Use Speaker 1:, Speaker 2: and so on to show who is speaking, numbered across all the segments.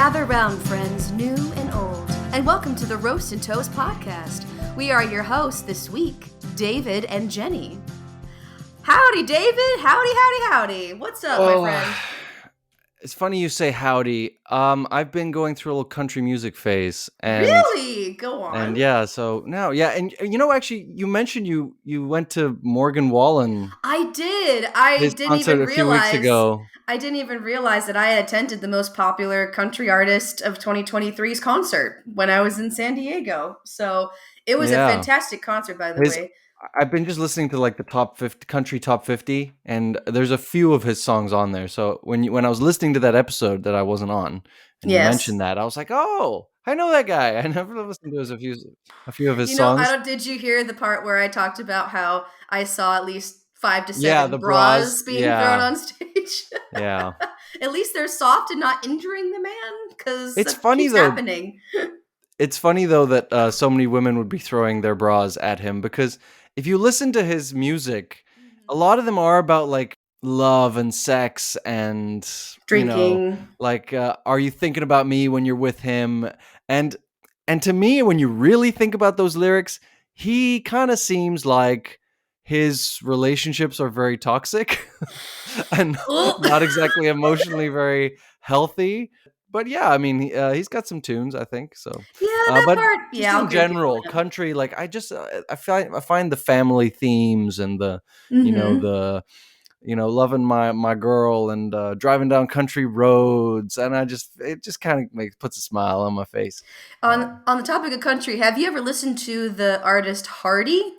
Speaker 1: Gather round, friends, new and old, and welcome to the Roast and Toast podcast. We are your hosts this week, David and Jennie. Howdy, David. Howdy. What's up, my friend?
Speaker 2: It's funny you say howdy. I've been going through a little country music phase. And,
Speaker 1: really? Go on.
Speaker 2: And and you know, actually, you mentioned you went to Morgan Wallen.
Speaker 1: I did. I didn't even realize. A few weeks ago. I didn't even realize that I had attended the most popular country artist of 2023's concert when I was in San Diego. So it was a fantastic concert, by the way.
Speaker 2: I've been just listening to like the top 50 country top 50, and there's a few of his songs on there. So when I was listening to that episode that I wasn't on, and you mentioned that, I was like, oh, I know that guy. I never listened to a few of his songs.
Speaker 1: Did you hear the part where I talked about how I saw at least 5 to 7 bras being thrown on stage?
Speaker 2: Yeah.
Speaker 1: At least they're soft and not injuring the man, because
Speaker 2: it's funny though.
Speaker 1: Happening.
Speaker 2: It's funny though that so many women would be throwing their bras at him, because if you listen to his music, a lot of them are about like love and sex and
Speaker 1: drinking.
Speaker 2: Are you thinking about me when you're with him? And to me, when you really think about those lyrics, he kind of seems like his relationships are very toxic and not exactly emotionally very healthy. But yeah, I mean, he's got some tunes, I think. So
Speaker 1: yeah, that part. Yeah,
Speaker 2: in general, country. Like I find the family themes and the loving my girl and driving down country roads, and it just kind of puts a smile on my face.
Speaker 1: On the topic of country, have you ever listened to the artist Hardy?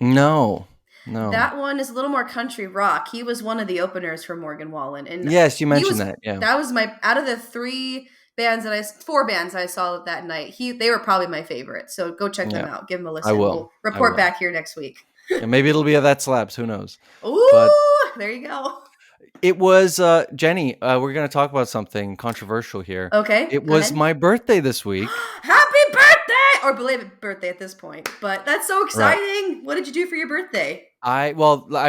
Speaker 2: No.
Speaker 1: That one is a little more country rock. He was one of the openers for Morgan Wallen. And
Speaker 2: yes, you mentioned that. Yeah,
Speaker 1: that was out of the 4 bands I saw that night. They were probably my favorite. So go check them out. Give them a listen.
Speaker 2: I will.
Speaker 1: We'll report back here next week.
Speaker 2: Yeah, maybe it'll be a That Slaps. Who knows?
Speaker 1: Ooh, there you go.
Speaker 2: It was Jennie. We're going to talk about something controversial here.
Speaker 1: Okay.
Speaker 2: It was my birthday this week.
Speaker 1: Happy birthday! Or belated birthday at this point. But that's so exciting. Right. What did you do for your birthday?
Speaker 2: I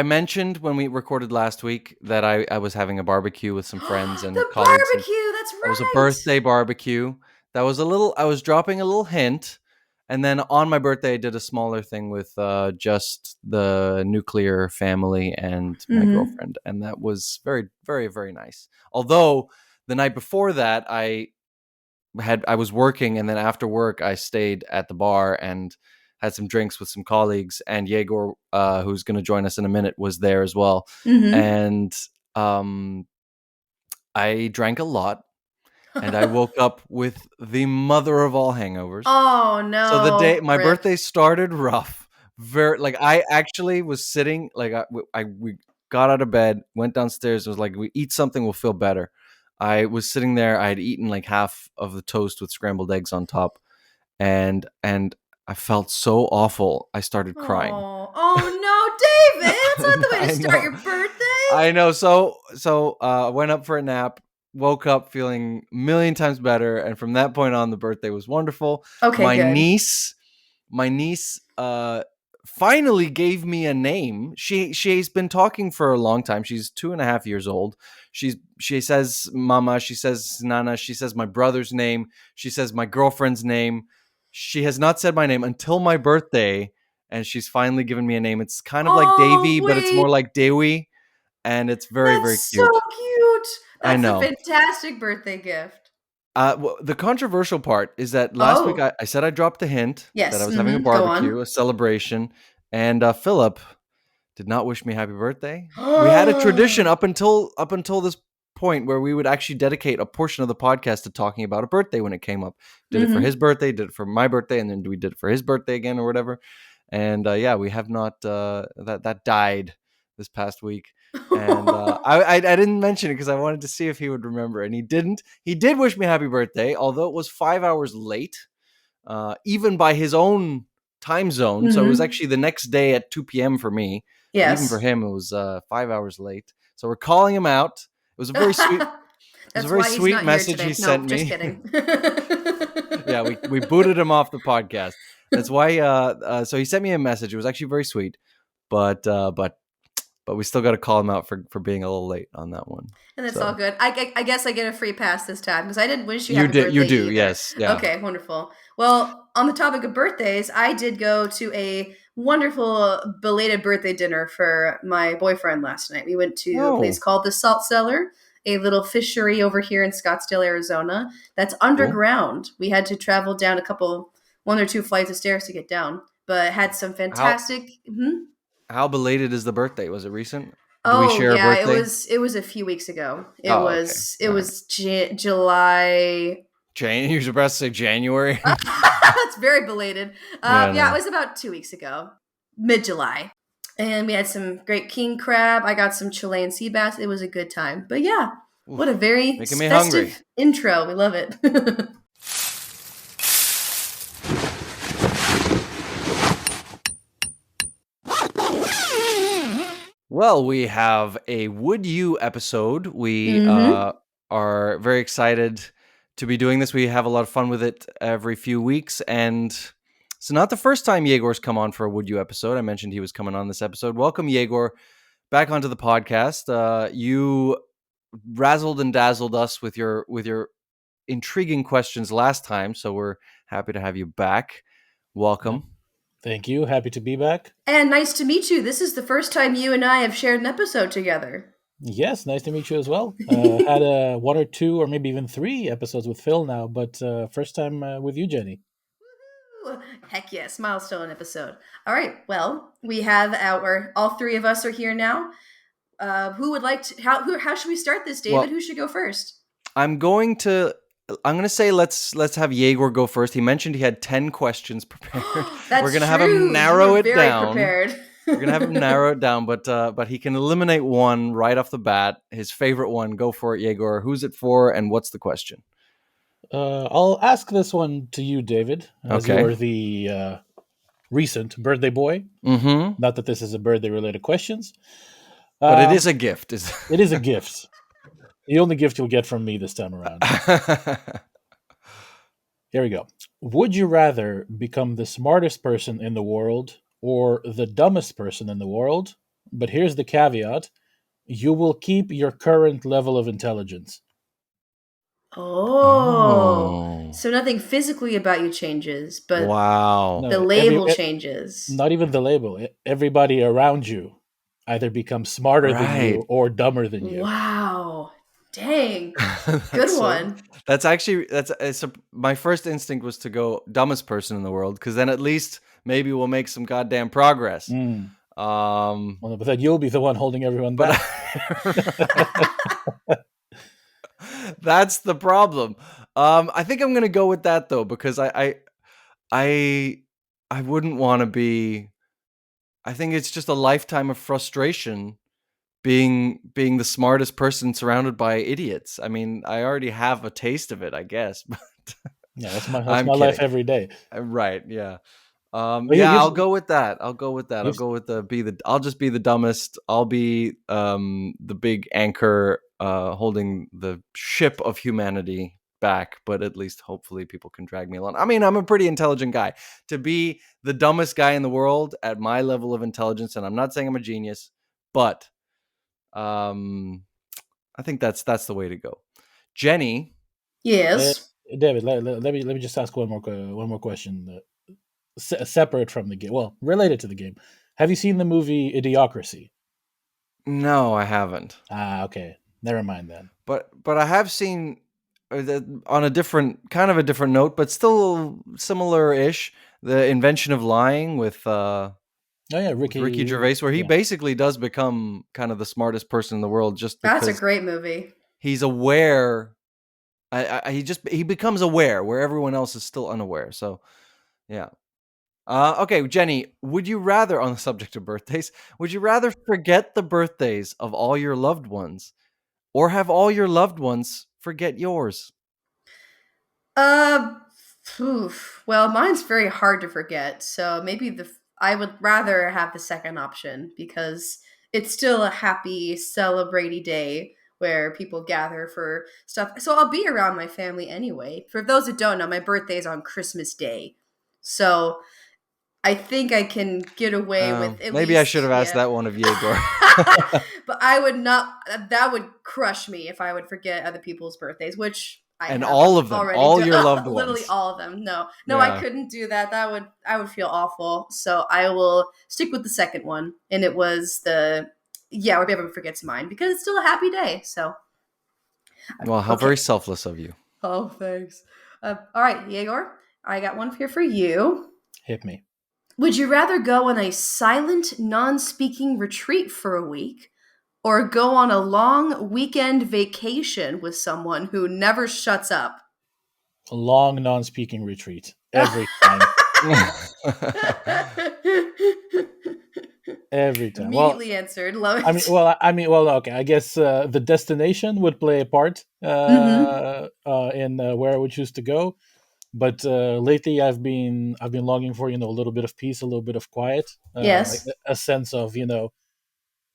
Speaker 2: mentioned when we recorded last week that I was having a barbecue with some friends and
Speaker 1: the
Speaker 2: colleagues.
Speaker 1: Barbecue, that's right.
Speaker 2: It was a birthday barbecue. I was dropping a little hint. And then on my birthday, I did a smaller thing with just the nuclear family and my girlfriend. And that was very, very, very nice. Although the night before that, I was working. And then after work, I stayed at the bar and had some drinks with some colleagues. And Egor, who's going to join us in a minute, was there as well. And I drank a lot. And I woke up with the mother of all hangovers.
Speaker 1: Oh no!
Speaker 2: So my birthday started rough. I actually was sitting we got out of bed, went downstairs, and was like, "We eat something, we'll feel better." I was sitting there. I had eaten like half of the toast with scrambled eggs on top, and I felt so awful. I started crying.
Speaker 1: Oh no, David! That's not the way to start your birthday.
Speaker 2: I know. So I went up for a nap. Woke up feeling a million times better, and from that point on, the birthday was wonderful.
Speaker 1: Okay,
Speaker 2: my niece finally gave me a name. She's been talking for a long time. She's 2.5 years old. She says mama, she says nana, she says my brother's name, she says my girlfriend's name. She has not said my name until my birthday, and she's finally given me a name. It's kind of like Davy, but it's more like Dewi, and it's very, very cute.
Speaker 1: So cute. That's
Speaker 2: I know.
Speaker 1: A fantastic birthday gift.
Speaker 2: The controversial part is that last week I said I dropped the hint that I was having a barbecue, a celebration, and Philip did not wish me happy birthday. We had a tradition up until this point where we would actually dedicate a portion of the podcast to talking about a birthday when it came up. Did it for his birthday, did it for my birthday, and then we did it for his birthday again or whatever. And we have not that died this past week. And I didn't mention it because I wanted to see if he would remember, and he didn't. He did wish me happy birthday, although it was 5 hours late, even by his own time zone. So it was actually the next day at 2 p.m. for me.
Speaker 1: Yes.
Speaker 2: Even for him, it was 5 hours late. So we're calling him out. It was a very sweet. It was a very sweet message he sent me.
Speaker 1: Just kidding.
Speaker 2: Yeah, we booted him off the podcast. That's why. So he sent me a message. It was actually very sweet, but but we still got to call him out for being a little late on that one.
Speaker 1: And that's all good. I guess I get a free pass this time because I didn't wish you
Speaker 2: You
Speaker 1: happy birthday
Speaker 2: you do,
Speaker 1: either.
Speaker 2: yes. Yeah.
Speaker 1: Okay, wonderful. Well, on the topic of birthdays, I did go to a wonderful belated birthday dinner for my boyfriend last night. We went to a place called the Salt Cellar, a little fishery over here in Scottsdale, Arizona, that's underground. Cool. We had to travel down one or two flights of stairs to get down, but had some fantastic.
Speaker 2: How belated is the birthday? Was it recent?
Speaker 1: Do we share a birthday? It was a few weeks ago. It was July.
Speaker 2: You were about to say January.
Speaker 1: That's very belated. It was about 2 weeks ago, mid-July. And we had some great king crab. I got some Chilean sea bass. It was a good time. But yeah, what a very festive intro. We love it.
Speaker 2: Well, we have a Would You episode. We are very excited to be doing this. We have a lot of fun with it every few weeks. And it's not the first time Egor's come on for a Would You episode. I mentioned he was coming on this episode. Welcome, Egor, back onto the podcast. You razzled and dazzled us with your intriguing questions last time. So we're happy to have you back. Welcome.
Speaker 3: Thank you. Happy to be back.
Speaker 1: And nice to meet you. This is the first time you and I have shared an episode together.
Speaker 3: Yes, nice to meet you as well. Had one or two or maybe even 3 episodes with Phil now, but first time with you, Jenny.
Speaker 1: Woo-hoo. Heck yes, milestone episode. All right, well, we have all 3 of us are here now. Who would like to, how should we start this, David? Well, who should go first?
Speaker 2: I'm going to say let's have Egor go first. He mentioned he had 10 questions prepared.
Speaker 1: We're
Speaker 2: gonna have him narrow it down. We're gonna have him narrow it down, but he can eliminate one right off the bat. His favorite one. Go for it, Egor. Who's it for, and what's the question?
Speaker 3: I'll ask this one to you, David, as you're the recent birthday boy.
Speaker 2: Mm-hmm.
Speaker 3: Not that this is a birthday-related questions,
Speaker 2: but it is a gift.
Speaker 3: It is a gift. The only gift you'll get from me this time around. Here we go. Would you rather become the smartest person in the world or the dumbest person in the world? But here's the caveat. You will keep your current level of intelligence.
Speaker 1: Oh. So nothing physically about you changes, but the label changes.
Speaker 3: Not even the label. Everybody around you either becomes smarter than you or dumber than you.
Speaker 1: Wow. Dang. Good one.
Speaker 2: That's actually my first instinct was to go dumbest person in the world, because then at least maybe we'll make some goddamn progress.
Speaker 3: Well, but then you'll be the one holding everyone back.
Speaker 2: That's the problem. I think I'm gonna go with that though, because I wouldn't want to be. I think it's just a lifetime of frustration being the smartest person surrounded by idiots. I mean, I already have a taste of it, I guess. But
Speaker 3: yeah, that's my life every day.
Speaker 2: Right? Yeah. I'll go with that. I'll just be the dumbest. I'll be the big anchor holding the ship of humanity back, but at least hopefully people can drag me along. I mean, I'm a pretty intelligent guy. To be the dumbest guy in the world at my level of intelligence, and I'm not saying I'm a genius, but I think that's the way to go. Jenny,
Speaker 1: yes,
Speaker 3: David. Let me just ask one more question, separate from the game. Well, related to the game. Have you seen the movie Idiocracy?
Speaker 2: No, I haven't.
Speaker 3: Okay, never mind then.
Speaker 2: But I have seen on a different note, but still similar-ish. The Invention of Lying with Ricky Gervais, where he basically does become kind of the smartest person in the world just because
Speaker 1: that's a great movie.
Speaker 2: He's aware. He becomes aware where everyone else is still unaware. So, yeah. Okay, Jenny, would you rather, on the subject of birthdays, would you rather forget the birthdays of all your loved ones, or have all your loved ones forget yours?
Speaker 1: Well, mine's very hard to forget, so maybe I would rather have the second option, because it's still a happy, celebratory day where people gather for stuff. So I'll be around my family anyway. For those that don't know, my birthday is on Christmas Day. So I think I can get away with at
Speaker 2: maybe
Speaker 1: least,
Speaker 2: I should have asked that one of Egor.
Speaker 1: But I would not. That would crush me if I would forget other people's birthdays, which
Speaker 2: and all of them, all your loved ones,
Speaker 1: literally all of them. No, I couldn't do that. I would feel awful. So I will stick with the second one, and it was where everyone forgets mine because it's still a happy day. So,
Speaker 2: well, how very selfless of you.
Speaker 1: Oh, thanks. All right, Egor, I got one here for you.
Speaker 3: Hit me.
Speaker 1: Would you rather go on a silent, non-speaking retreat for a week, or go on a long weekend vacation with someone who never shuts up?
Speaker 3: A long non-speaking retreat every time. Every time.
Speaker 1: Immediately answered. Love it.
Speaker 3: Okay. I guess the destination would play a part in where I would choose to go. But lately, I've been longing for a little bit of peace, a little bit of quiet.
Speaker 1: Yes.
Speaker 3: A sense of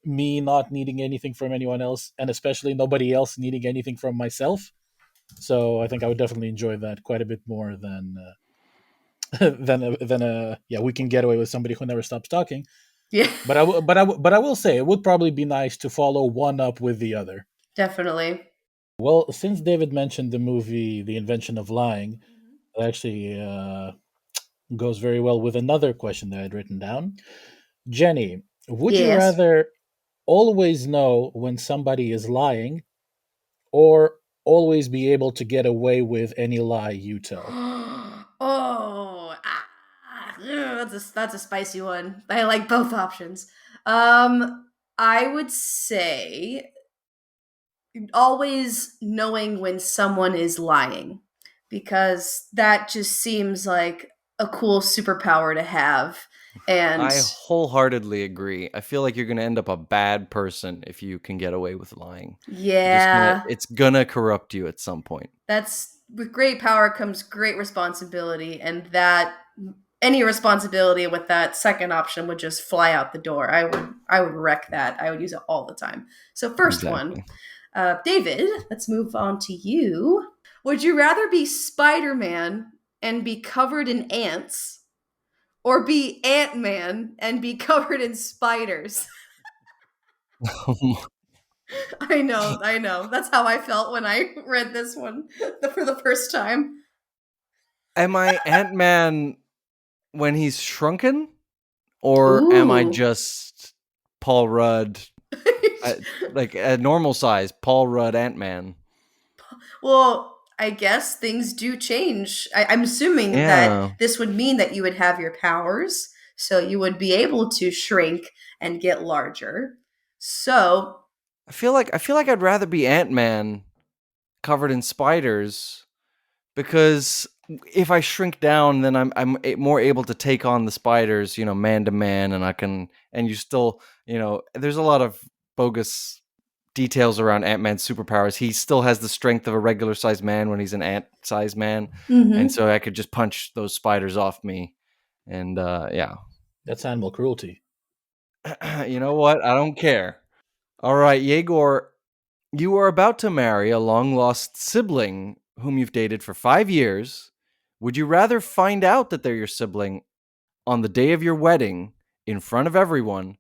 Speaker 3: me not needing anything from anyone else, and especially nobody else needing anything from myself. So I think I would definitely enjoy that quite a bit more than we can get away with somebody who never stops talking.
Speaker 1: Yeah.
Speaker 3: But I will say it would probably be nice to follow one up with the other.
Speaker 1: Definitely.
Speaker 3: Well, since David mentioned the movie The Invention of Lying, it actually goes very well with another question that I'd written down. Jennie, would you rather always know when somebody is lying, or always be able to get away with any lie you tell?
Speaker 1: That's a spicy one. I like both options. I would say always knowing when someone is lying, because that just seems like a cool superpower to have. And
Speaker 2: I wholeheartedly agree. I feel like you're going to end up a bad person if you can get away with lying.
Speaker 1: Yeah.
Speaker 2: It's going to corrupt you at some point.
Speaker 1: With great power comes great responsibility, and that any responsibility with that second option would just fly out the door. I would wreck that. I would use it all the time. So first one, David, let's move on to you. Would you rather be Spider-Man and be covered in ants, or be Ant-Man and be covered in spiders? I know. That's how I felt when I read this one for the first time.
Speaker 2: Am I Ant-Man when he's shrunken? Or am I just Paul Rudd, like a normal size, Paul Rudd Ant-Man?
Speaker 1: Well, I guess things do change. I'm assuming that this would mean that you would have your powers, so you would be able to shrink and get larger. So
Speaker 2: I feel like I'd rather be Ant-Man covered in spiders, because if I shrink down, then I'm more able to take on the spiders, man to man, and you still, there's a lot of bogus details around Ant-Man's superpowers. He still has the strength of a regular sized man when he's an ant-sized man, and so I could just punch those spiders off me, and
Speaker 3: that's animal cruelty.
Speaker 2: You know what? I don't care. All right, Egor, you are about to marry a long-lost sibling whom you've dated for 5 years. Would you rather find out that they're your sibling on the day of your wedding in front of everyone,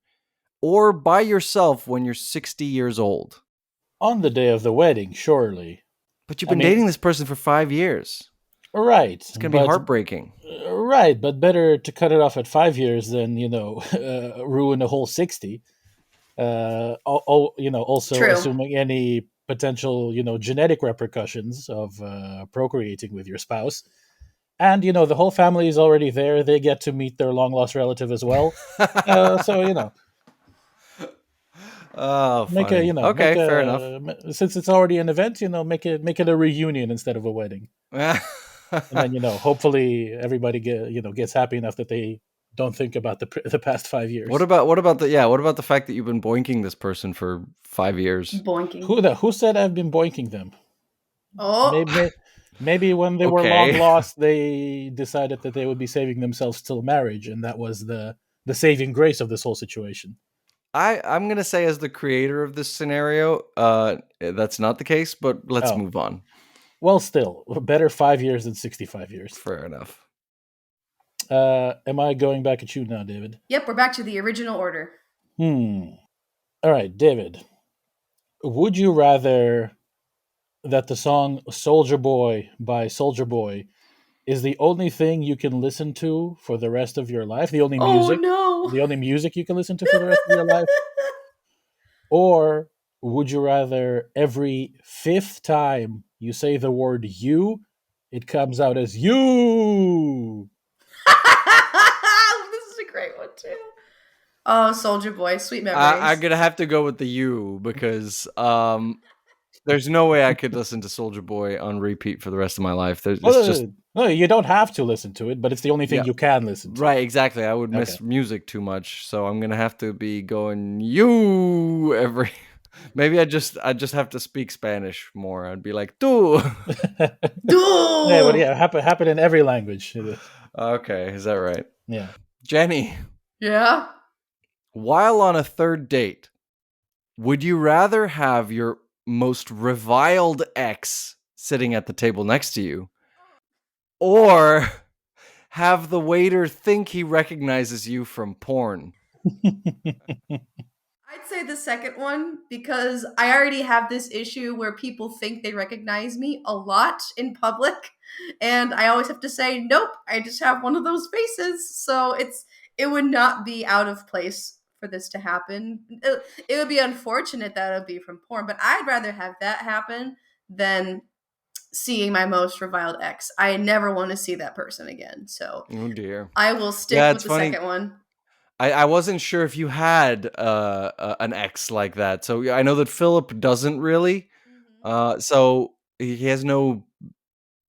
Speaker 2: or by yourself when you're 60 years old?
Speaker 3: On the day of the wedding, surely.
Speaker 2: But you've been dating this person for 5 years.
Speaker 3: Right.
Speaker 2: It's going to be heartbreaking.
Speaker 3: Right, but better to cut it off at 5 years than, ruin a whole 60. Also
Speaker 1: True.
Speaker 3: Assuming any potential, genetic repercussions of procreating with your spouse. And, the whole family is already there. They get to meet their long-lost relative as well.
Speaker 2: Oh, funny. Fair enough.
Speaker 3: Since it's already an event, make it a reunion instead of a wedding. And then, hopefully everybody gets happy enough that they don't think about the past 5 years.
Speaker 2: What about the fact that you've been boinking this person for 5 years?
Speaker 1: Boinking.
Speaker 3: Who said I've been boinking them?
Speaker 1: Oh,
Speaker 3: maybe when they were long lost, they decided that they would be saving themselves till marriage, and that was the saving grace of this whole situation.
Speaker 2: I'm gonna say, as the creator of this scenario, that's not the case. But let's move on.
Speaker 3: Well, still better 5 years than 65 years.
Speaker 2: Fair enough.
Speaker 3: Am I going back at you now, David?
Speaker 1: Yep, we're back to the original order.
Speaker 3: All right, David. Would you rather that the song Soldier Boy by Soldier Boy is the only thing you can listen to for the rest of your life?
Speaker 1: Oh no.
Speaker 3: The only music you can listen to for the rest of your life? Or would you rather every fifth time you say the word you, it comes out as you?
Speaker 1: This is a great one too. Oh, Soldier Boy, sweet memories.
Speaker 2: I'm gonna have to go with the you because there's no way I could listen to Soldier Boy on repeat for the rest of my life.
Speaker 3: No, you don't have to listen to it, but it's the only thing you can listen to.
Speaker 2: Right, exactly. I would miss music too much, so I'm gonna have to be going you every. Maybe I just have to speak Spanish more. I'd be like tú.
Speaker 1: Tú.
Speaker 3: Yeah, but happen in every language.
Speaker 2: Okay, is that right?
Speaker 3: Yeah.
Speaker 2: Jennie.
Speaker 1: Yeah.
Speaker 2: While on a third date, would you rather have your most reviled ex sitting at the table next to you, or have the waiter think he recognizes you from porn?
Speaker 1: I'd say the second one because I already have this issue where people think they recognize me a lot in public, and I always have to say, nope, I just have one of those faces. So it would not be out of place for this to happen. It would be unfortunate that it would be from porn, but I'd rather have that happen than seeing my most reviled ex. I never want to see that person again. So
Speaker 2: oh dear,
Speaker 1: I will stick with the second one.
Speaker 2: I wasn't sure if you had an ex like that. So I know that Philip doesn't really. So he has no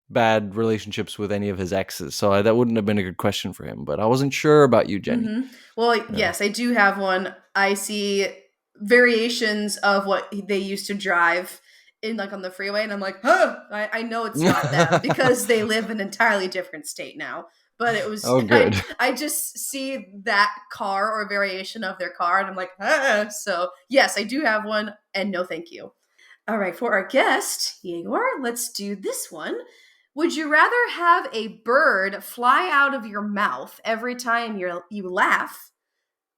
Speaker 2: bad relationships with any of his exes. So that wouldn't have been a good question for him. But I wasn't sure about you, Jennie.
Speaker 1: Well, yes, I do have one. I see variations of what they used to drive in like on the freeway, and I'm like, huh, I know it's not them because they live in an entirely different state now. But it was
Speaker 2: good.
Speaker 1: I just see that car or a variation of their car, and I'm like, ah. So yes, I do have one, and no, thank you. All right, for our guest, Egor, let's do this one. Would you rather have a bird fly out of your mouth every time you laugh,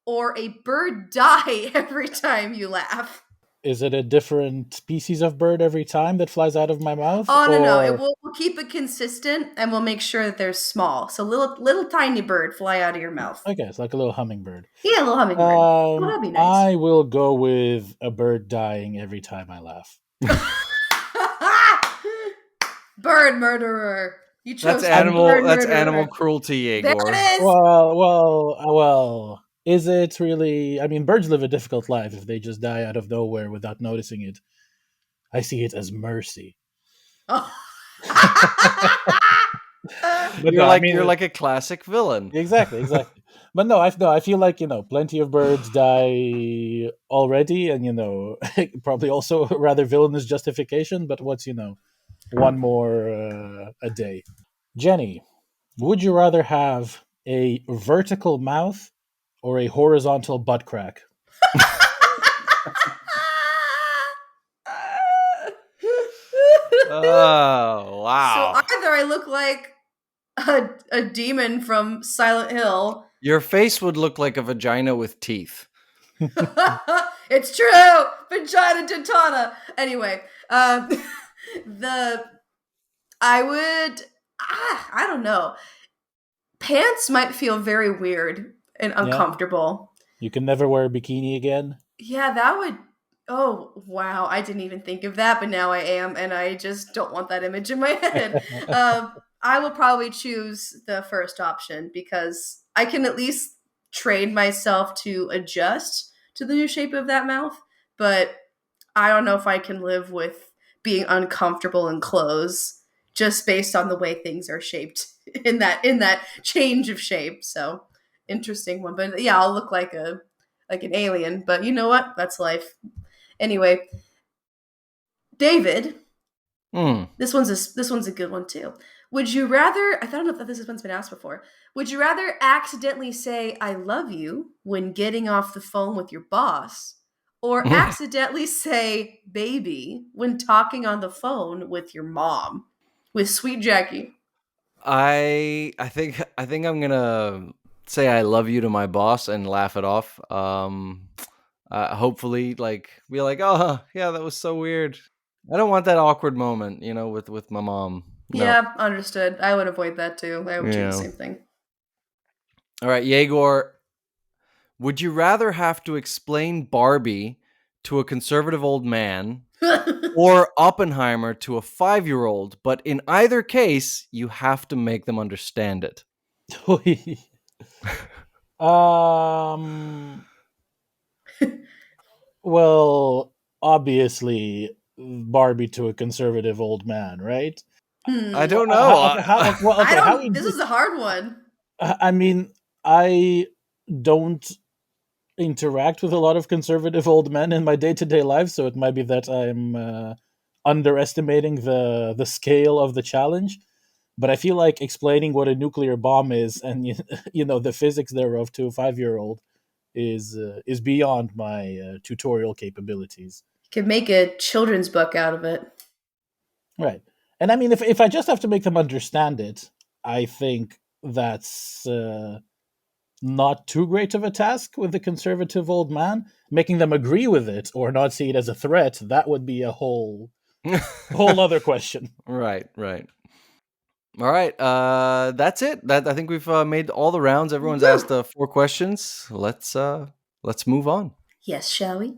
Speaker 1: or a bird die every time you laugh?
Speaker 3: Is it a different species of bird every time that flies out of my mouth?
Speaker 1: Oh no! We'll keep it consistent, and we'll make sure that they're small. So little tiny bird fly out of your mouth.
Speaker 3: Okay, it's like a little hummingbird.
Speaker 1: Yeah, a little hummingbird. Oh, that'd be nice.
Speaker 3: I will go with a bird dying every time I laugh.
Speaker 1: Bird murderer. You chose
Speaker 2: that's animal cruelty, Egor.
Speaker 1: There it is.
Speaker 3: Well. Is it really? I mean, birds live a difficult life if they just die out of nowhere without noticing it. I see it as mercy.
Speaker 1: Oh.
Speaker 2: But you're like a classic villain.
Speaker 3: Exactly. But no, I feel like plenty of birds die already, and probably also a rather villainous justification. But what's one more a day? Jennie, would you rather have a vertical mouth or a horizontal butt crack?
Speaker 2: Oh, wow.
Speaker 1: So either I look like a demon from Silent Hill.
Speaker 2: Your face would look like a vagina with teeth.
Speaker 1: It's true! Vagina dentata! Anyway, I don't know. Pants might feel very weird and uncomfortable.
Speaker 3: You can never wear a bikini again?
Speaker 1: Yeah, that would... Oh, wow. I didn't even think of that, but now I am, and I just don't want that image in my head. I will probably choose the first option because I can at least train myself to adjust to the new shape of that mouth, but I don't know if I can live with being uncomfortable in clothes just based on the way things are shaped in that change of shape. So, interesting one. But yeah, I'll look like an alien, but you know what? That's life. Anyway, David, this one's a good one too. Would you rather? I don't know if this one's been asked before. Would you rather accidentally say "I love you" when getting off the phone with your boss, or accidentally say "baby" when talking on the phone with your mom, with Sweet Jackie?
Speaker 2: I think I'm gonna say I love you to my boss and laugh it off. Hopefully, like be like, oh yeah, that was so weird. I don't want that awkward moment, with my mom. No.
Speaker 1: Yeah, understood. I would avoid that too. I would do the
Speaker 2: Yeah.
Speaker 1: same thing.
Speaker 2: All right, Yegor, would you rather have to explain Barbie to a conservative old man or Oppenheimer to a 5-year-old? But in either case, you have to make them understand it.
Speaker 3: Well, obviously, Barbie to a conservative old man, right?
Speaker 2: I don't know.
Speaker 1: This is a hard one.
Speaker 3: I mean, I don't interact with a lot of conservative old men in my day-to-day life, so it might be that I'm underestimating the scale of the challenge. But I feel like explaining what a nuclear bomb is and the physics thereof to a 5-year-old is beyond my tutorial capabilities.
Speaker 1: You could make a children's book out of it.
Speaker 3: Right. And I mean, if I just have to make them understand it, I think that's not too great of a task with the conservative old man. Making them agree with it or not see it as a threat, that would be a whole other question.
Speaker 2: Right. All right, that's it. I think we've made all the rounds. Everyone's asked 4 questions. Let's move on.
Speaker 1: Yes, shall we?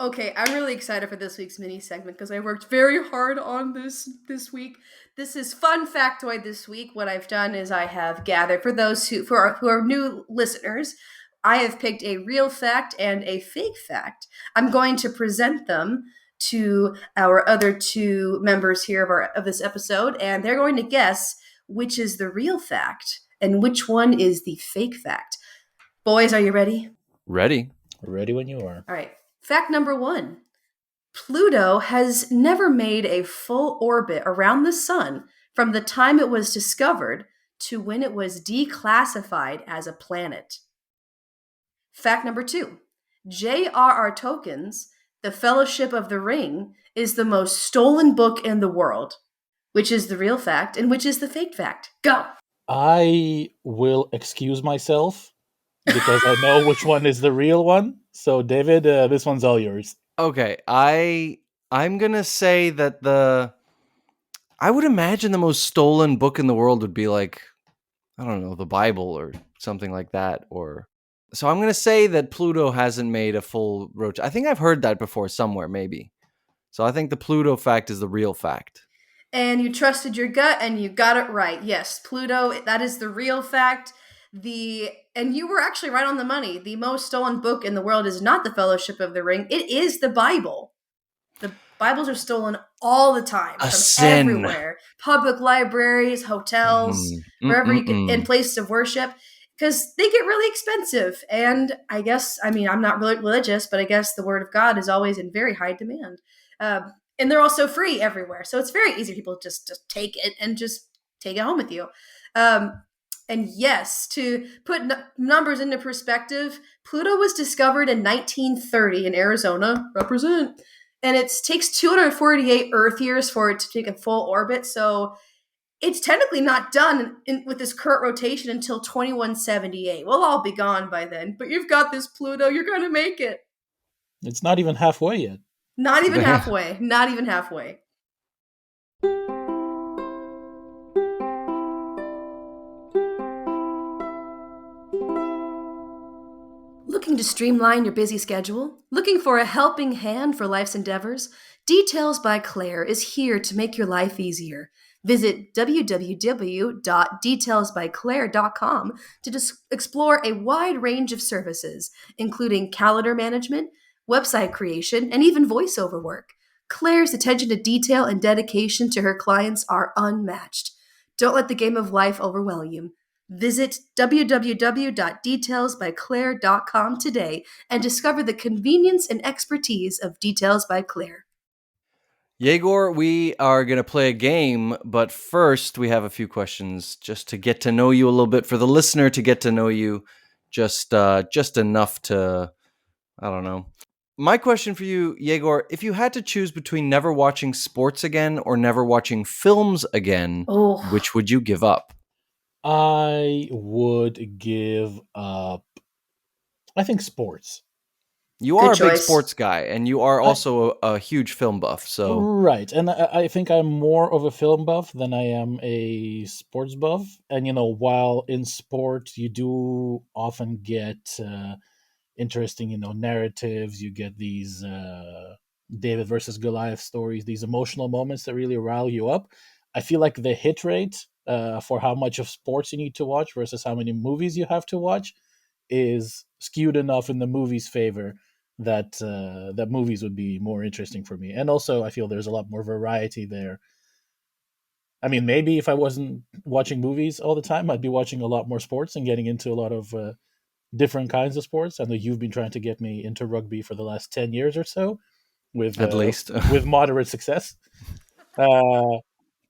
Speaker 1: Okay, I'm really excited for this week's mini segment because I worked very hard on this week. This is fun factoid this week. What I've done is I have gathered, for those who are new listeners, I have picked a real fact and a fake fact. I'm going to present them to our other 2 members here of this episode, and they're going to guess which is the real fact and which one is the fake fact. Boys, are you ready?
Speaker 2: Ready
Speaker 3: when you are.
Speaker 1: All right. Fact number 1. Pluto has never made a full orbit around the sun from the time it was discovered to when it was declassified as a planet. Fact number 2. J.R.R. Tolkien's The Fellowship of the Ring is the most stolen book in the world. Which is the real fact and which is the fake fact? Go!
Speaker 3: I will excuse myself because I know which one is the real one. So, David, this one's all yours.
Speaker 2: Okay, I'm gonna say that I would imagine the most stolen book in the world would be like, I don't know, the Bible or something like that. So I'm gonna say that Pluto hasn't made a full rotation. I think I've heard that before somewhere, maybe. So I think the Pluto fact is the real fact.
Speaker 1: And you trusted your gut and you got it right. Yes, Pluto, that is the real fact. And you were actually right on the money. The most stolen book in the world is not the Fellowship of the Ring. It is the Bible. The Bibles are stolen all the time from everywhere. Public libraries, hotels, wherever you get in places of worship, because they get really expensive. And I guess, I'm not really religious, but I guess the word of God is always in very high demand. And they're also free everywhere. So it's very easy. People just take it and just take it home with you. And yes, to put numbers into perspective, Pluto was discovered in 1930 in Arizona. Represent. And it takes 248 Earth years for it to take a full orbit. So it's technically not done with this current rotation until 2178. We'll all be gone by then. But you've got this, Pluto. You're going to make it.
Speaker 3: It's not even halfway yet.
Speaker 1: Not even halfway. Not even halfway. Looking to streamline your busy schedule? Looking for a helping hand for life's endeavors? Details by Claire is here to make your life easier. Visit www.detailsbyclaire.com to explore a wide range of services, including calendar management, website creation, and even voiceover work. Claire's attention to detail and dedication to her clients are unmatched. Don't let the game of life overwhelm you. Visit www.detailsbyclaire.com today and discover the convenience and expertise of Details by Claire.
Speaker 2: Yegor, we are going to play a game, but first we have a few questions just to get to know you a little bit, for the listener to get to know you just enough to, I don't know. My question for you, Yegor, if you had to choose between never watching sports again or never watching films again, which would you give up?
Speaker 3: I would give up, I think, sports.
Speaker 2: You are a big sports guy, and you are also a huge film buff. So
Speaker 3: right, and I think I'm more of a film buff than I am a sports buff. And while in sport you do often get interesting, narratives, you get these David versus Goliath stories, these emotional moments that really rile you up. I feel like the hit rate for how much of sports you need to watch versus how many movies you have to watch is skewed enough in the movie's favor that that movies would be more interesting for me. And also, I feel there's a lot more variety there. I mean, maybe if I wasn't watching movies all the time, I'd be watching a lot more sports and getting into a lot of different kinds of sports. I know you've been trying to get me into rugby for the last 10 years or so, with
Speaker 2: at least
Speaker 3: with moderate success.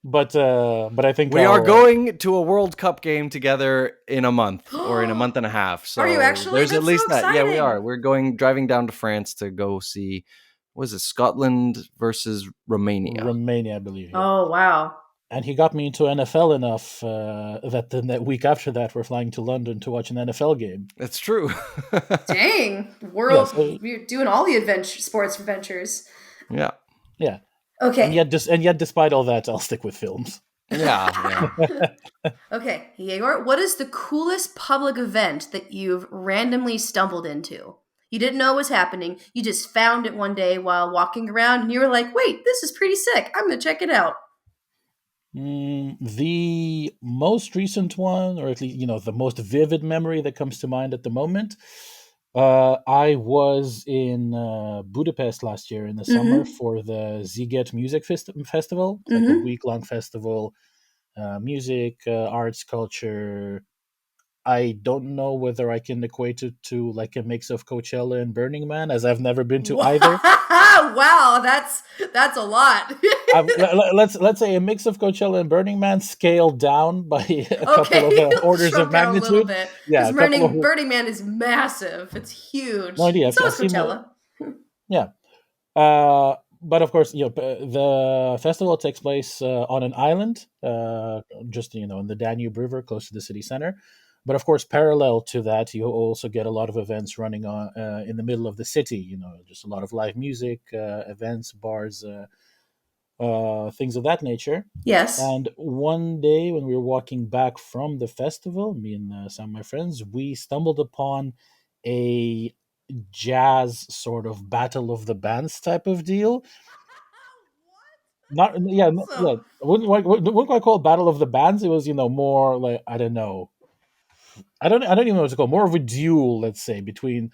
Speaker 3: But I think
Speaker 2: we are going to a World Cup game together in a month or in a month and a half. So
Speaker 1: are you actually?
Speaker 2: There's
Speaker 1: That's
Speaker 2: at least
Speaker 1: so
Speaker 2: that. Yeah, we are. We're driving down to France to go see. What is it? Scotland versus Romania.
Speaker 3: Romania, I believe. Yeah.
Speaker 1: Oh wow!
Speaker 3: And he got me into NFL enough that the week after that, we're flying to London to watch an NFL game.
Speaker 2: That's true.
Speaker 1: Dang, you're doing all the sports adventures.
Speaker 2: Yeah.
Speaker 3: Yeah.
Speaker 1: Okay.
Speaker 3: And yet, despite all that, I'll stick with films.
Speaker 2: Yeah.
Speaker 1: Okay, Egor, what is the coolest public event that you've randomly stumbled into? You didn't know it was happening. You just found it one day while walking around, and you were like, "Wait, this is pretty sick. I'm going to check it out."
Speaker 3: The most recent one, or at least the most vivid memory that comes to mind at the moment. I was in Budapest last year in the summer for the Sziget Music Festival. It's like a week-long festival, music, arts, culture. I don't know whether I can equate it to like a mix of Coachella and Burning Man, as I've never been to either.
Speaker 1: Wow, that's a lot.
Speaker 3: Let's say a mix of Coachella and Burning Man, scaled down by a couple of orders of magnitude. A little
Speaker 1: bit. Yeah, Burning Man is massive. It's huge.
Speaker 3: No idea.
Speaker 1: So is Coachella.
Speaker 3: Yeah. But of course, the festival takes place on an island, just in the Danube River, close to the city center. But of course, parallel to that, you also get a lot of events running on in the middle of the city. Just a lot of live music, events, bars, things of that nature.
Speaker 1: Yes.
Speaker 3: And one day when we were walking back from the festival, me and some of my friends, we stumbled upon a jazz sort of battle of the bands type of deal. Not yeah, awesome. Yeah. Wouldn't quite call it battle of the bands. It was more like I don't know. I don't even know what to call it. More of a duel, let's say, between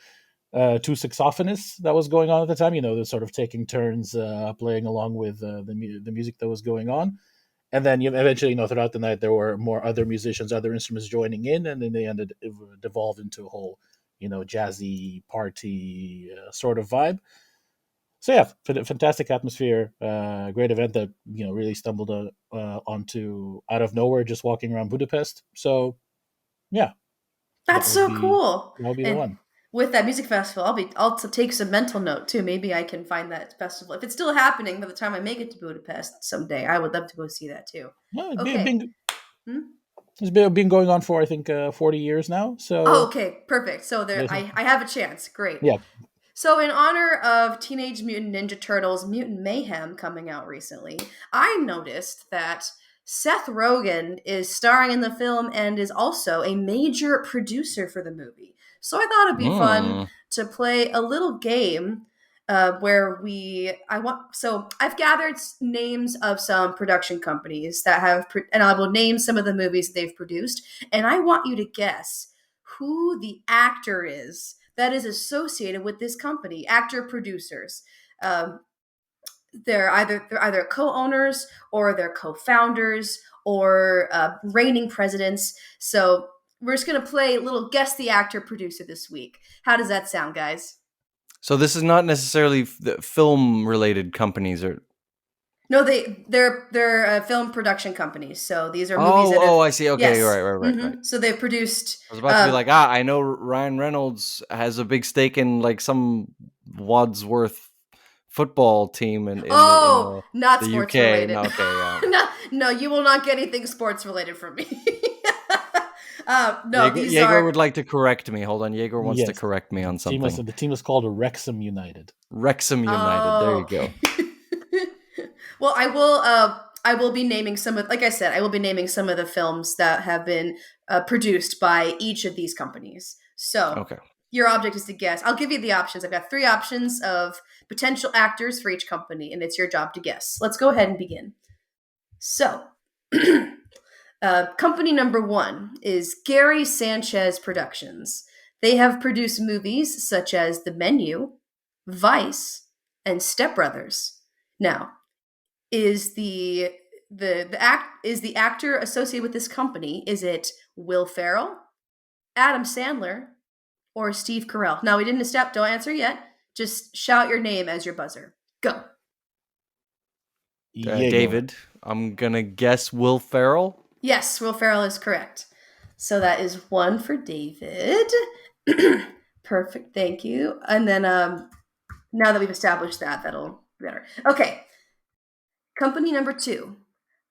Speaker 3: two saxophonists that was going on at the time. They're sort of taking turns playing along with the music that was going on. And then eventually, throughout the night, there were more other musicians, other instruments joining in, and then it devolved into a whole, jazzy party sort of vibe. So yeah, fantastic atmosphere, great event that really stumbled onto out of nowhere, just walking around Budapest. So yeah,
Speaker 1: that's so cool.
Speaker 3: That'll be the one.
Speaker 1: With that music festival, I'll take some mental note too. Maybe I can find that festival if it's still happening by the time I make it to Budapest someday. I would love to go see that too.
Speaker 3: Yeah, it's been going on for I think 40 years now. So
Speaker 1: okay, perfect. So I have a chance. Great.
Speaker 3: Yeah.
Speaker 1: So in honor of Teenage Mutant Ninja Turtles Mutant Mayhem coming out recently, I noticed that Seth Rogen is starring in the film and is also a major producer for the movie. So I thought it'd be fun to play a little game where I've gathered names of some production companies that have, and I will name some of the movies they've produced, and I want you to guess who the actor is that is associated with this company. Actor producers. They're either co-owners or they're co-founders or reigning presidents. So we're just going to play a little guess the actor producer this week. How does that sound, guys?
Speaker 2: So this is not necessarily film related companies or.
Speaker 1: No, they're film production companies. So these are movies.
Speaker 2: I see. Okay, yes. Right.
Speaker 1: So they've produced.
Speaker 2: I was about to be like, I know Ryan Reynolds has a big stake in like some Wadsworth football team in
Speaker 1: not
Speaker 2: the
Speaker 1: sports
Speaker 2: UK.
Speaker 1: related.
Speaker 2: No, okay, yeah.
Speaker 1: no, you will not get anything sports related from me. No,
Speaker 2: Egor would like to correct me. Hold on, Egor wants to correct me on something.
Speaker 3: The team was called Wrexham United.
Speaker 2: Wrexham United. There you go.
Speaker 1: Well, I will be naming some of, like I said, I will be naming some of the films that have been produced by each of these companies. So,
Speaker 2: okay.
Speaker 1: Your object is to guess. I'll give you the options. I've got 3 options of potential actors for each company, and it's your job to guess. Let's go ahead and begin. So, company number 1 is Gary Sanchez Productions. They have produced movies such as The Menu, Vice, and Step Brothers. Now, is the actor associated with this company? Is it Will Ferrell, Adam Sandler, or Steve Carell? Now, we didn't don't answer yet. Just shout your name as your buzzer. Go.
Speaker 2: David, I'm gonna guess Will Ferrell.
Speaker 1: Yes, Will Ferrell is correct. So that is 1 for David. Perfect, thank you. And then now that we've established that, that'll be better. Okay. Company number 2,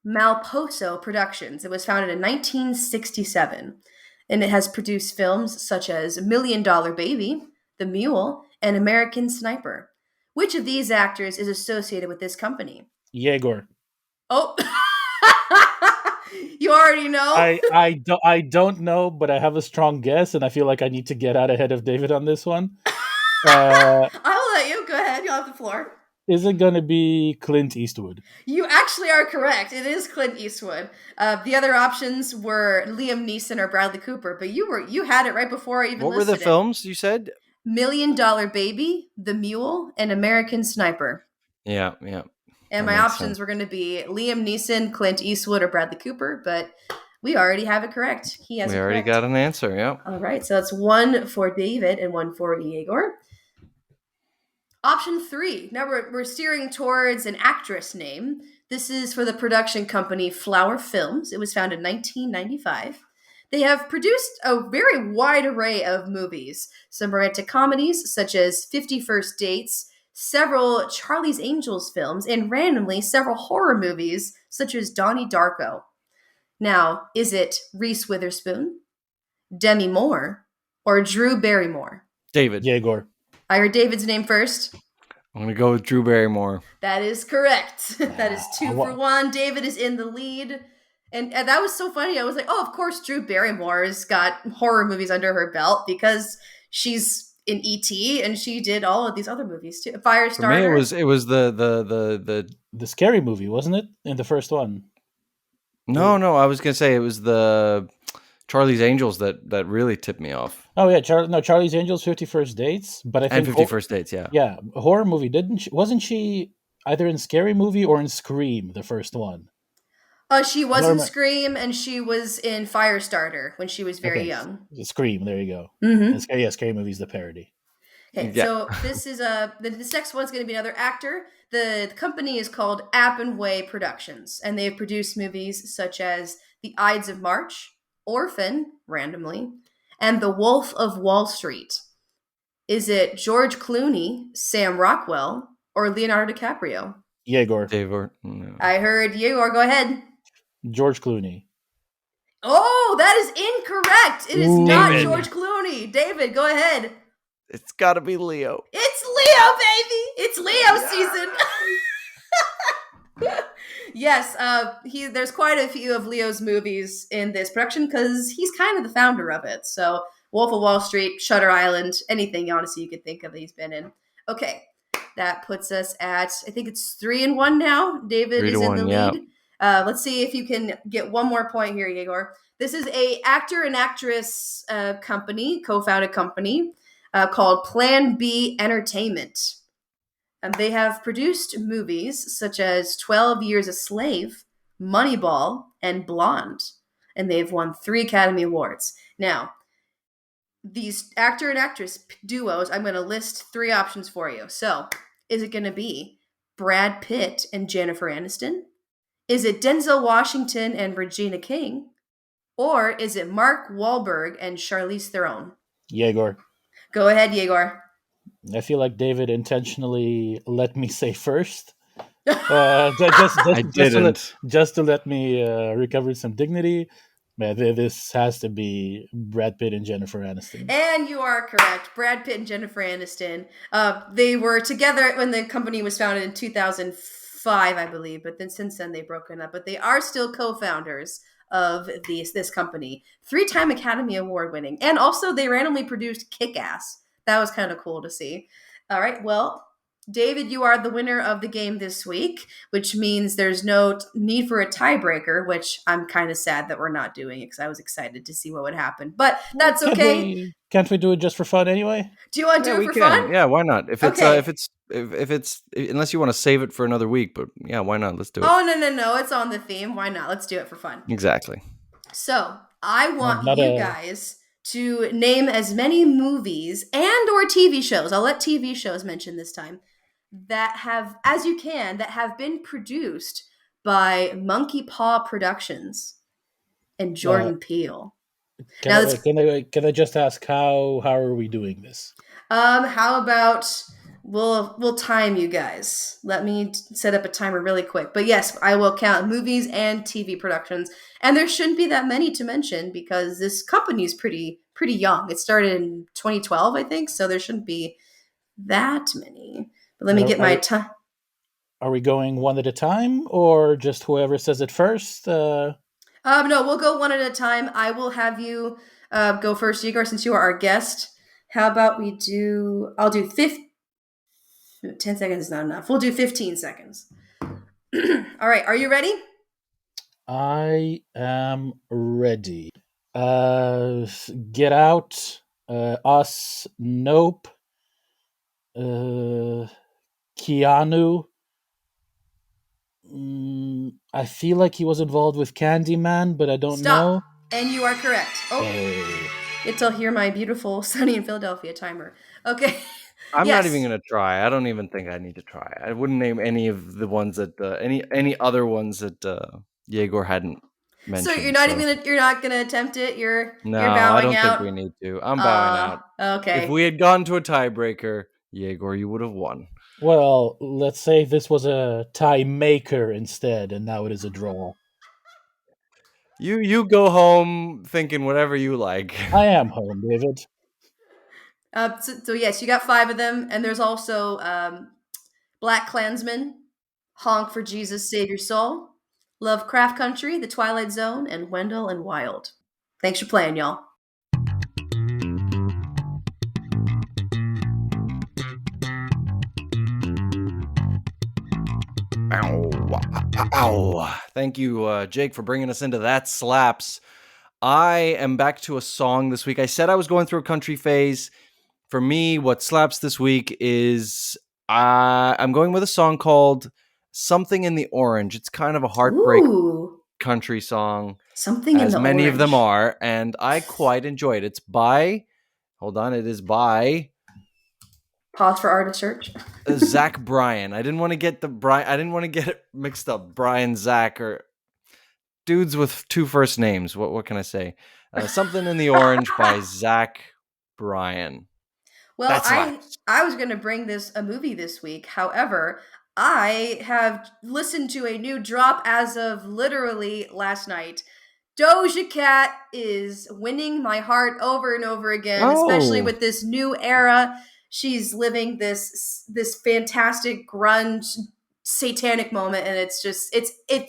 Speaker 1: Malposo Productions. It was founded in 1967, and it has produced films such as $1 Million Baby, The Mule, and American Sniper. Which of these actors is associated with this company?
Speaker 3: Egor.
Speaker 1: Oh, you already know?
Speaker 3: I don't know, but I have a strong guess, and I feel like I need to get out ahead of David on this one.
Speaker 1: I'll let you. Go ahead. You'll have the floor.
Speaker 3: Is it going to be Clint Eastwood?
Speaker 1: You actually are correct. It is Clint Eastwood. The other options were Liam Neeson or Bradley Cooper, but you had it right before I even listed it.
Speaker 2: What were the films you said?
Speaker 1: $1 Million Baby, The Mule, and American Sniper.
Speaker 2: Yeah.
Speaker 1: And my options were going to be Liam Neeson, Clint Eastwood, or Bradley Cooper, but we already have it correct. We
Speaker 2: already got an answer, yeah.
Speaker 1: All right, so that's 1 for David and 1 for Egor. Option 3. Now we're steering towards an actress name. This is for the production company Flower Films. It was founded in 1995. They have produced a very wide array of movies. Some romantic comedies, such as 50 First Dates, several Charlie's Angels films, and randomly several horror movies, such as Donnie Darko. Now, is it Reese Witherspoon, Demi Moore, or Drew Barrymore?
Speaker 2: David.
Speaker 3: Egor.
Speaker 1: I heard David's name first.
Speaker 2: I'm going to go with Drew Barrymore.
Speaker 1: That is correct. That is 2 for 1. David is in the lead. And that was so funny. I was like, oh, of course, Drew Barrymore's got horror movies under her belt because she's in E.T. and she did all of these other movies too. Firestarter.
Speaker 2: For me, it was the
Speaker 3: scary movie, wasn't it? In the first one.
Speaker 2: No. I was going to say it was the Charlie's Angels that really tipped me off.
Speaker 3: Oh yeah, Charlie's Angels, 50 First Dates, but I think
Speaker 2: 50 First Dates, yeah.
Speaker 3: Yeah, a horror movie. Wasn't she either in Scary Movie or in Scream, the first one?
Speaker 1: She was in Scream, and she was in Firestarter when she was very young.
Speaker 3: Scream, there you go.
Speaker 1: Mm-hmm.
Speaker 3: Scary Movie's the parody.
Speaker 1: Okay, so this is this next one's going to be another actor. The company is called App and Way Productions, and they've produced movies such as The Ides of March, Orphan, randomly, and The Wolf of Wall Street. Is it George Clooney, Sam Rockwell, or Leonardo DiCaprio?
Speaker 3: Egor.
Speaker 2: No.
Speaker 1: I heard Egor. Go ahead.
Speaker 3: George Clooney.
Speaker 1: Oh, that is incorrect. It is not George Clooney. David, go ahead.
Speaker 2: It's got to be Leo.
Speaker 1: It's Leo, baby. It's Leo season. Yes, there's quite a few of Leo's movies in this production because he's kind of the founder of it. So Wolf of Wall Street, Shutter Island, anything honestly you could think of that he's been in. Okay, that puts us at, I think it's 3-1 now. David is in the lead. Let's see if you can get one more point here, Egor. This is a actor and actress company, co-founded company called Plan B Entertainment. They have produced movies such as 12 Years a Slave, Moneyball, and Blonde. And they've won 3 Academy Awards. Now, these actor and actress duos, I'm going to list 3 options for you. So, is it going to be Brad Pitt and Jennifer Aniston? Is it Denzel Washington and Regina King? Or is it Mark Wahlberg and Charlize Theron?
Speaker 3: Egor.
Speaker 1: Go ahead, Egor.
Speaker 3: I feel like David intentionally let me say first.
Speaker 2: I didn't.
Speaker 3: Just to let me recover some dignity. Man, this has to be Brad Pitt and Jennifer Aniston.
Speaker 1: And you are correct. Brad Pitt and Jennifer Aniston. They were together when the company was founded in 2005, I believe. But then since then they've broken up. But they are still co-founders of this company. 3-time Academy Award winning. And also they randomly produced Kick-Ass. That was kind of cool to see. All right, well, David, you are the winner of the game this week, which means there's no need for a tiebreaker, which I'm kind of sad that we're not doing it because I was excited to see what would happen. But that's okay.
Speaker 3: Can't we do it just for fun anyway?
Speaker 1: Do you want to do it for fun?
Speaker 2: Yeah, why not? If it's unless you want to save it for another week, but yeah, why not? Let's do it.
Speaker 1: Oh, no. It's on the theme. Why not? Let's do it for fun.
Speaker 2: Exactly.
Speaker 1: So I want you guys to name as many movies and or TV shows. I'll let TV shows mention this time. That have been produced by Monkey Paw Productions and Jordan Peele.
Speaker 3: Can I just ask how are we doing this?
Speaker 1: How about we'll time you guys. Let me set up a timer really quick. But yes, I will count movies and TV productions, and there shouldn't be that many to mention because this company is pretty young. It started in 2012, I think, so there shouldn't be that many. But let me get my time.
Speaker 3: Are we going one at a time or just whoever says it first?
Speaker 1: No, we'll go one at a time. I will have you go first, Egor, since you are our guest. How about I'll do 10 seconds is not enough. We'll do 15 seconds. All right, are you ready?
Speaker 3: I am ready. Get Out, Us, Nope, Keanu. I feel like he was involved with Candyman, but I don't know.
Speaker 1: And you are correct. Oh, get to hear my beautiful Sunny in Philadelphia timer. Okay.
Speaker 2: I'm not even going to try. I don't even think I need to try. I wouldn't name any of the ones that any other ones that Egor hadn't mentioned.
Speaker 1: So you're not gonna attempt it. You're bowing out.
Speaker 2: I don't think we need to. I'm bowing out.
Speaker 1: Okay.
Speaker 2: If we had gone to a tiebreaker, Egor, you would have won.
Speaker 3: Well, let's say this was a tie maker instead, and now it is a draw.
Speaker 2: You go home thinking whatever you like.
Speaker 3: I am home, David.
Speaker 1: So yes, you got 5 of them, and there's also Black Klansman, Honk for Jesus, Save Your Soul, Lovecraft Country, The Twilight Zone, and Wendell and Wild. Thanks for playing, y'all.
Speaker 2: Ow. Thank you, Jake, for bringing us into That Slaps. I am back to a song this week. I said I was going through a country phase. For me, what slaps this week is I'm going with a song called Something in the Orange. It's kind of a heartbreak country song.
Speaker 1: Something in the Orange.
Speaker 2: As many of them are, and I quite enjoy it. It is by...
Speaker 1: Pause for artist search.
Speaker 2: Zach Bryan. I didn't want to get it mixed up. Brian, Zach, or dudes with 2 first names. What can I say? Something in the Orange by Zach Bryan.
Speaker 1: Well, I was going to bring a movie this week. However, I have listened to a new drop as of literally last night. Doja Cat is winning my heart over and over again, especially with this new era. She's living this fantastic grunge satanic moment, and it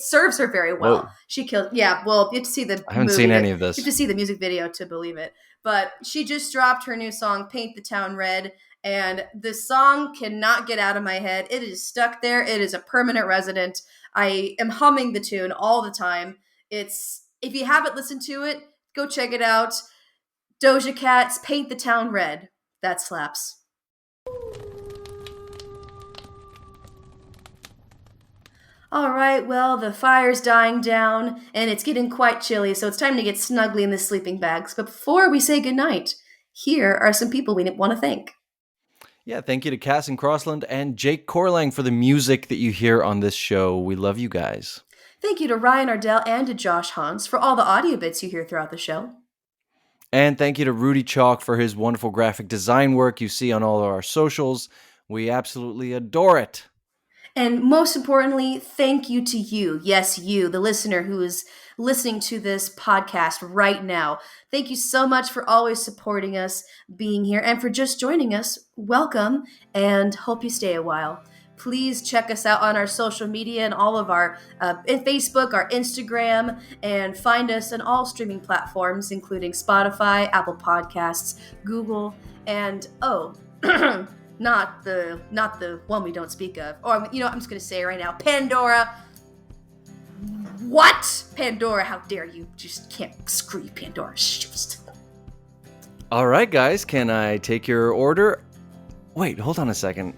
Speaker 1: serves her very well. Whoa. She killed. Yeah, well, you have to see the.
Speaker 2: I haven't seen any of this.
Speaker 1: You have to see the music video to believe it. But she just dropped her new song, "Paint the Town Red," and the song cannot get out of my head. It is stuck there. It is a permanent resident. I am humming the tune all the time. If you haven't listened to it, go check it out. Doja Cat's "Paint the Town Red." That slaps. All right, well, the fire's dying down, and it's getting quite chilly, so it's time to get snugly in the sleeping bags. But before we say goodnight, here are some people we want to thank.
Speaker 2: Yeah, thank you to Cass and Crossland and Jake Corlang for the music that you hear on this show. We love you guys.
Speaker 1: Thank you to Ryan Ardell and to Josh Hans for all the audio bits you hear throughout the show.
Speaker 2: And thank you to Rudy Chalk for his wonderful graphic design work you see on all of our socials. We absolutely adore it.
Speaker 1: And most importantly, thank you to you. Yes, you, the listener who is listening to this podcast right now. Thank you so much for always supporting us, being here, and for just joining us. Welcome, and hope you stay a while. Please check us out on our social media and all of our Facebook, our Instagram, and find us on all streaming platforms, including Spotify, Apple Podcasts, Google, and not the one we don't speak of. Or, I'm just going to say it right now, Pandora. What? Pandora, how dare you? Just can't. Screw you, Pandora. Just.
Speaker 2: All right, guys, can I take your order? Wait, hold on a second.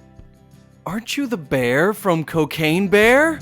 Speaker 2: Aren't you the bear from Cocaine Bear?